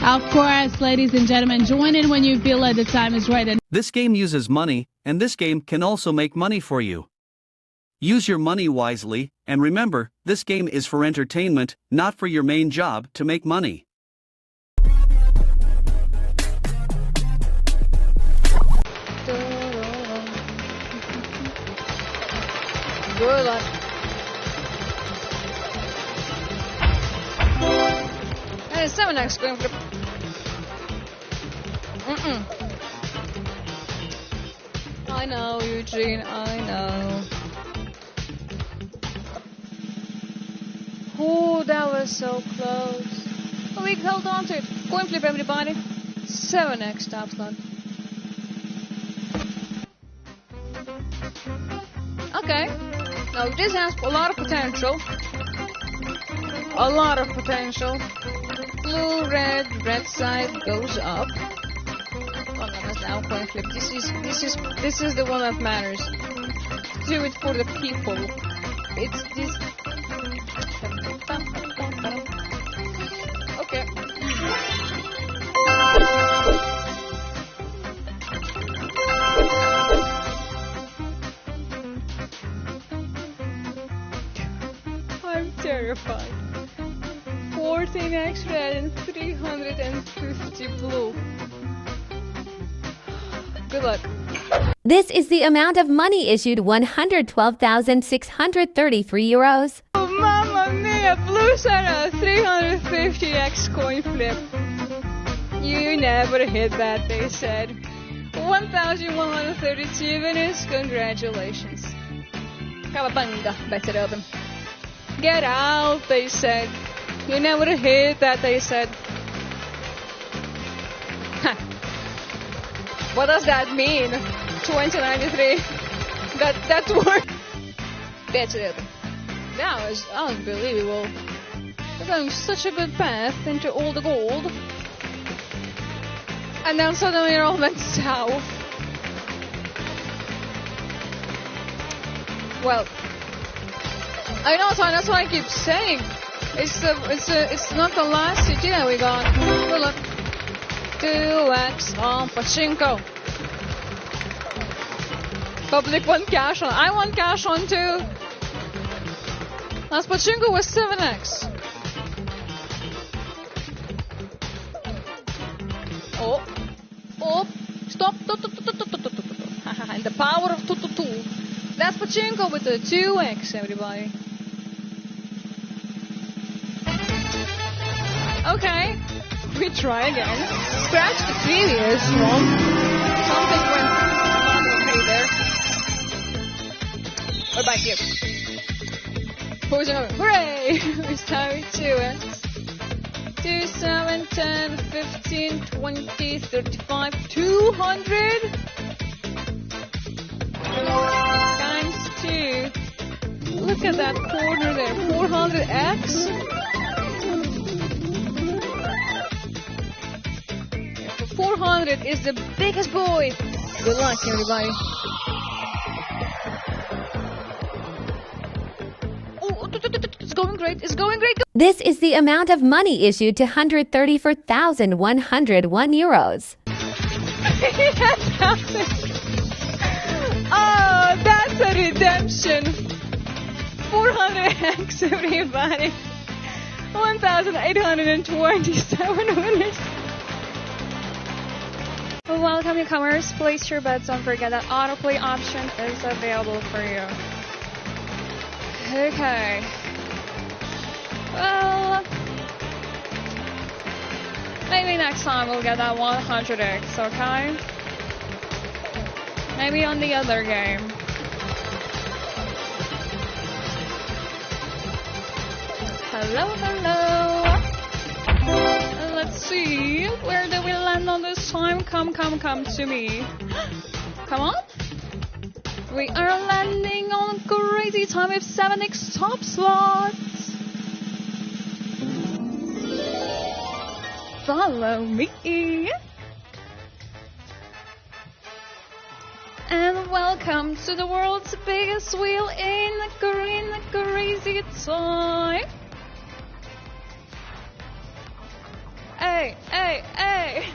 Of course, ladies and gentlemen, join in when you feel like the time is right. This game uses money, and this game can also make money for you. Use your money wisely, and remember, this game is for entertainment, not for your main job to make money. Good luck. And 7x going flip. I know, Eugene, I know. Oh, that was so close. Oh, we held on to it. Coin flip, everybody. 7x top slot. Okay. Now this has a lot of potential. A lot of potential. Blue, red side goes up. Oh, no, now coin flip. This is the one that matters. Do it for the people. It's this. Okay. I'm terrified. 14x red and 350 blue. Good luck. This is the amount of money issued, 112,633 euros. Oh, mamma mia! Blue side 350x coin flip. You never hit that, they said. 1,132 winners. Congratulations. Kawabanga, better open. Get out, they said. You never hit that, they said. Huh. What does that mean? 2093. That word. Better open. That was unbelievable. We're going such a good path into all the gold. And then suddenly it all went south. Well, I know, so that's what I keep saying. It's not the last city that we got. Good luck. 2x on pachinko. Public want cash on. I want cash on too. Last pachinko was 7x. Oh, stop. And the power of 2. That's pachinko with the 2x, everybody. Okay, we try again. Scratch the previous one. Something went not okay there. We're back here. Who's another? Hooray! We start with 2x. 2, 7, 10, 15, 20, 35, 200 times 2. Look at that corner there. 400x. 400 is the biggest boy. Good luck, everybody. Oh, it's going great. It's going great. This is the amount of money issued to 134,101 euros. Oh, that's a redemption. 400x, everybody. 1,827 winners. Welcome, newcomers. Place your bets. Don't forget that autoplay option is available for you. Okay. Well, maybe next time we'll get that 100x, okay? Maybe on the other game. Hello. Let's see. Where do we land on this time? Come to me. Come on. We are landing on a crazy time with 7x top slots. Follow me. And welcome to the world's biggest wheel in the crazy time. hey, hey, hey.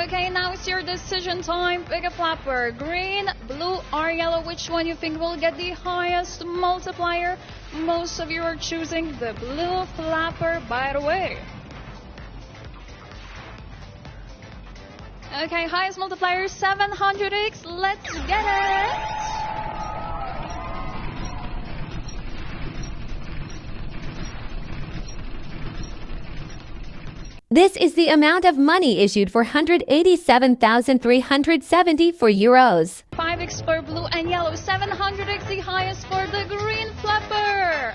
Okay, now it's your decision time. Pick a flapper. Green, blue, or yellow. Which one you think will get the highest multiplier? Most of you are choosing the blue flapper, by the way. Okay, highest multiplier 700x. Let's get it. This is the amount of money issued for 187,370 for euros. 5x for blue and yellow. 700x the highest for the green flapper.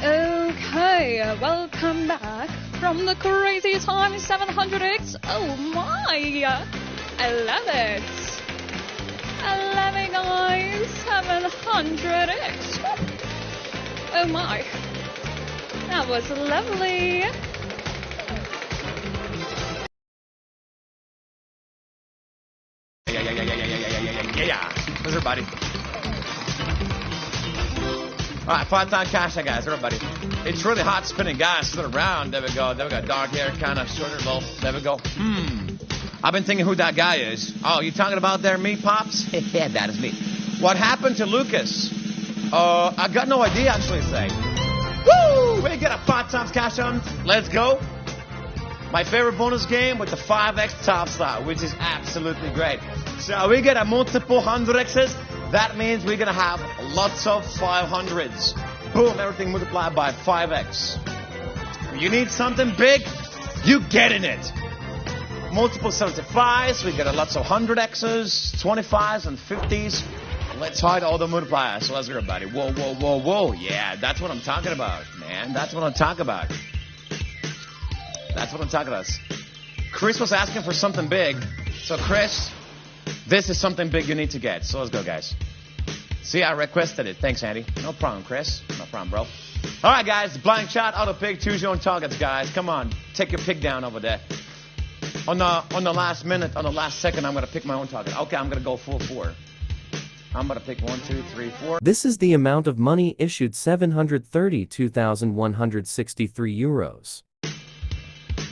Okay, welcome back from the crazy time 700x. Oh my, I love it. I love it, guys. 700x. Oh my, that was lovely. Yeah. Where's everybody? Alright, 5-time cash, guys, everybody. It's really hot spinning, guys. Spin around. There we go. Dark hair, kind of shorter, low. There we go. I've been thinking who that guy is. Oh, you talking about there, me, Pops? Yeah, that is me. What happened to Lucas? I got no idea, actually, say. Woo! We get a 5 times cash on. Let's go. My favorite bonus game with the 5x top slot, which is absolutely great. So we get a multiple 100x's. That means we're going to have lots of 500s. Boom, everything multiplied by 5x. You need something big, you get in it. Multiple 75s, we get a lots of 100x's, 25s, and 50s. Let's hide all the multipliers. So let's go, everybody. Whoa, whoa, whoa, whoa. Yeah, that's what I'm talking about, man. That's what I'm talking about. That's what I'm talking about. Chris was asking for something big. So, Chris, this is something big you need to get. So let's go, guys. See, I requested it. Thanks, Andy. No problem, Chris. No problem, bro. All right, guys. Blind shot, auto pick. Choose your own targets, guys. Come on. Take your pick down over there. On the last minute, on the last second, I'm going to pick my own target. Okay, I'm going to go full 4. I'm going to pick 1, 2, 3, 4. This is the amount of money issued 732,163 euros.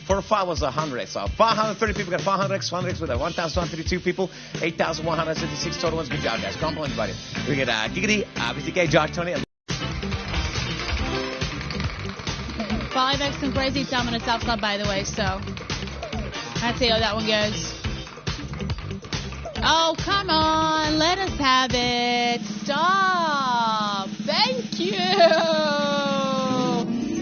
4 5 was 100x. So 530 people got 500x, 100x with 1,132 people, 8,166 total ones. Good job, guys. Compliment, everybody. We get Giggity, BTK, Josh, Tony. 5x and crazy time on the top slot, by the way, so let's see how that one goes. Oh, come on. Let us have it. Stop. Thank you.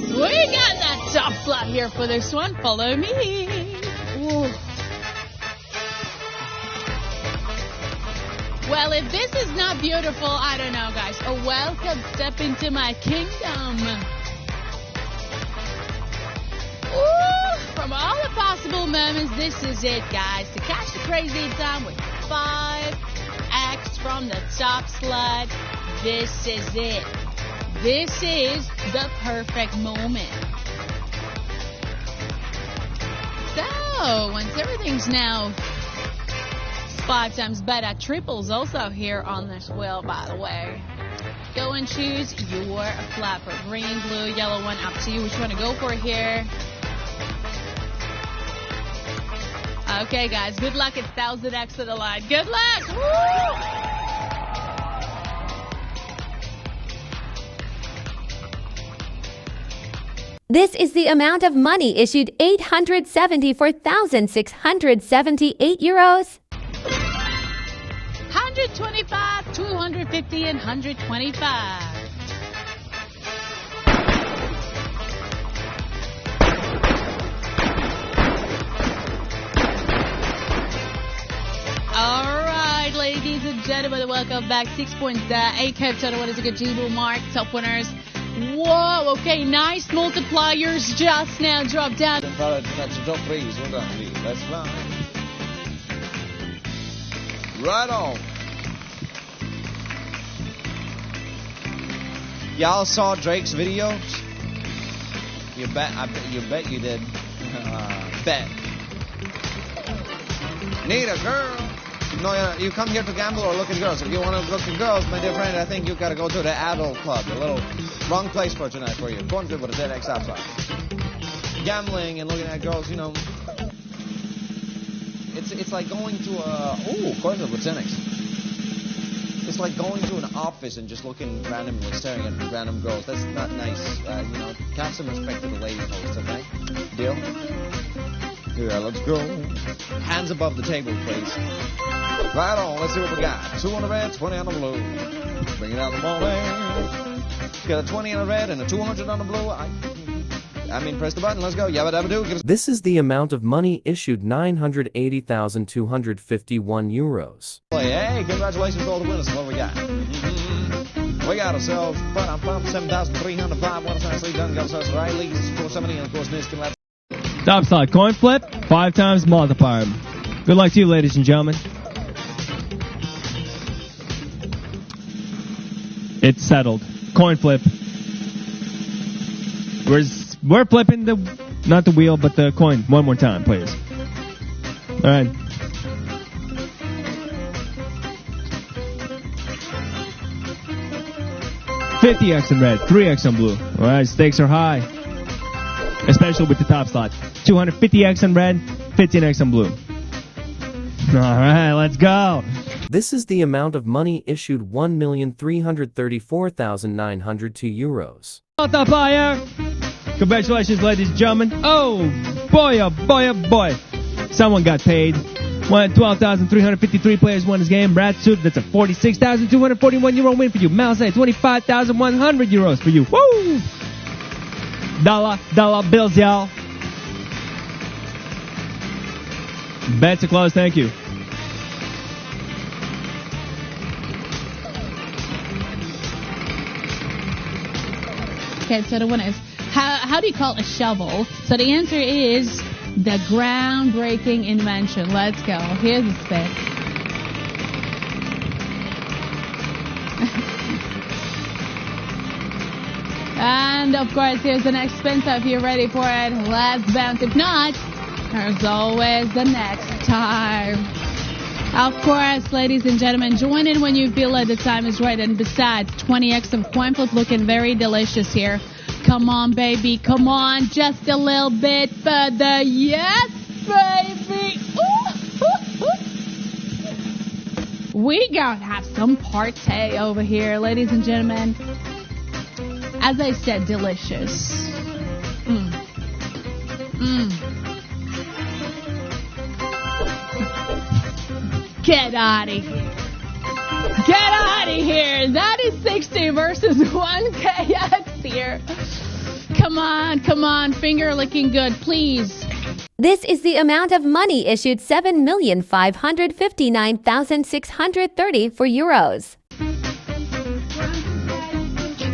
We got that top slot here for this one. Follow me. Ooh. Well, if this is not beautiful, I don't know, guys. A welcome step into my kingdom. Ooh, from all the possible moments, this is it, guys. To catch the crazy time with 5x from the top slot. This is it. This is the perfect moment. So, once everything's now 5 times better, triples also here on this wheel, by the way. Go and choose your flapper. Green, blue, yellow one, up to you. Which you want to go for here? Okay, guys, good luck. It's 1,000x to the line. Good luck! Woo! This is the amount of money issued 874,678 euros. 125, 250, and 125. All gentlemen, welcome back. 6.8K total. What is a good G-Bull mark? Top winners. Whoa, okay, nice multipliers just now dropped down. Let's fly. Right on. Y'all saw Drake's videos? You bet you did. Bet. Need a girl. No, you come here to gamble or look at girls. If you want to look at girls, my dear friend, I think you got to go to the adult club. A little wrong place for tonight for you. Corn flip with a dead X outside. Gambling and looking at girls, you know, it's like going to a corn flip with 10X. It's like going to an office and just looking randomly, staring at random girls. That's not nice. You know, have some respect to the lady host, okay? Deal? Yeah, let's go. Hands above the table, please. Right on, let's see what we got. 2 on the red, 20 on the blue. Bring it out in the morning. Got a 20 on the red and a 200 on the blue. I mean, press the button, let's go. Yabba dabba doo. This is the amount of money issued 980,251 euros. Hey, congratulations to all the winners. What we got? We got ourselves 7,305. What a sleep done. Got ourselves Riley, 470, and of course, Niskin. Top slot, coin flip, 5 times multiplier. Good luck to you, ladies and gentlemen. It's settled. Coin flip. We're flipping not the wheel, but the coin one more time, please. All right. $50X in red, 3X on blue. All right, stakes are high, especially with the top slot. 250X in red, 15X on blue. All right, let's go. This is the amount of money issued 1,334,902 euros. Multiplier. Congratulations, ladies and gentlemen. Oh boy, oh boy, oh boy. Someone got paid. 12,353 players won this game. Brad Suit, that's a 46,241 euro win for you. Mouse 25,100 euros for you. Woo! Dollar bills, y'all. Bets are closed, thank you. Okay, so the one is, how do you call a shovel? So the answer is the groundbreaking invention. Let's go. Here's the spin. And of course, here's the next spin. So if you're ready for it, let's bounce. If not, there's always the next time. Of course, ladies and gentlemen, join in when you feel like the time is right. And besides, 20X of coin flip looking very delicious here. Come on, baby. Come on. Just a little bit further. Yes, baby. Ooh. We gotta have some party over here, ladies and gentlemen. As I said, delicious. Get out of here. Get out of here. That is 60 versus 1KX here. Come on. Finger looking good, please. This is the amount of money issued 7,559,630 for euros.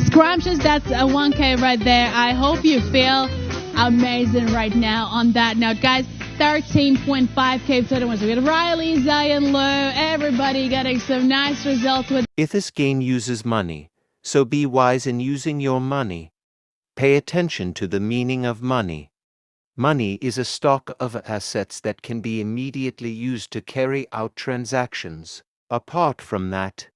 Scrumptious, that's a 1K right there. I hope you feel amazing right now on that note. Guys, 13.5K total winners. We got Riley, Zion, Lou, everybody getting some nice results with. If this game uses money, so be wise in using your money. Pay attention to the meaning of money. Money is a stock of assets that can be immediately used to carry out transactions. Apart from that,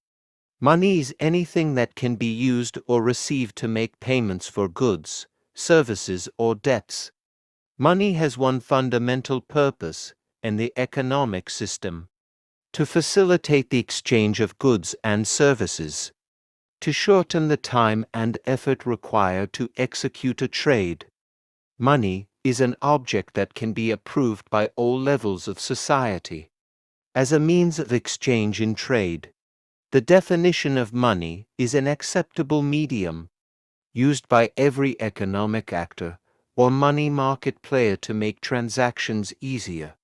money is anything that can be used or received to make payments for goods, services, or debts. Money has one fundamental purpose in the economic system: to facilitate the exchange of goods and services, to shorten the time and effort required to execute a trade. Money is an object that can be approved by all levels of society as a means of exchange in trade. The definition of money is an acceptable medium used by every economic actor or money market player to make transactions easier.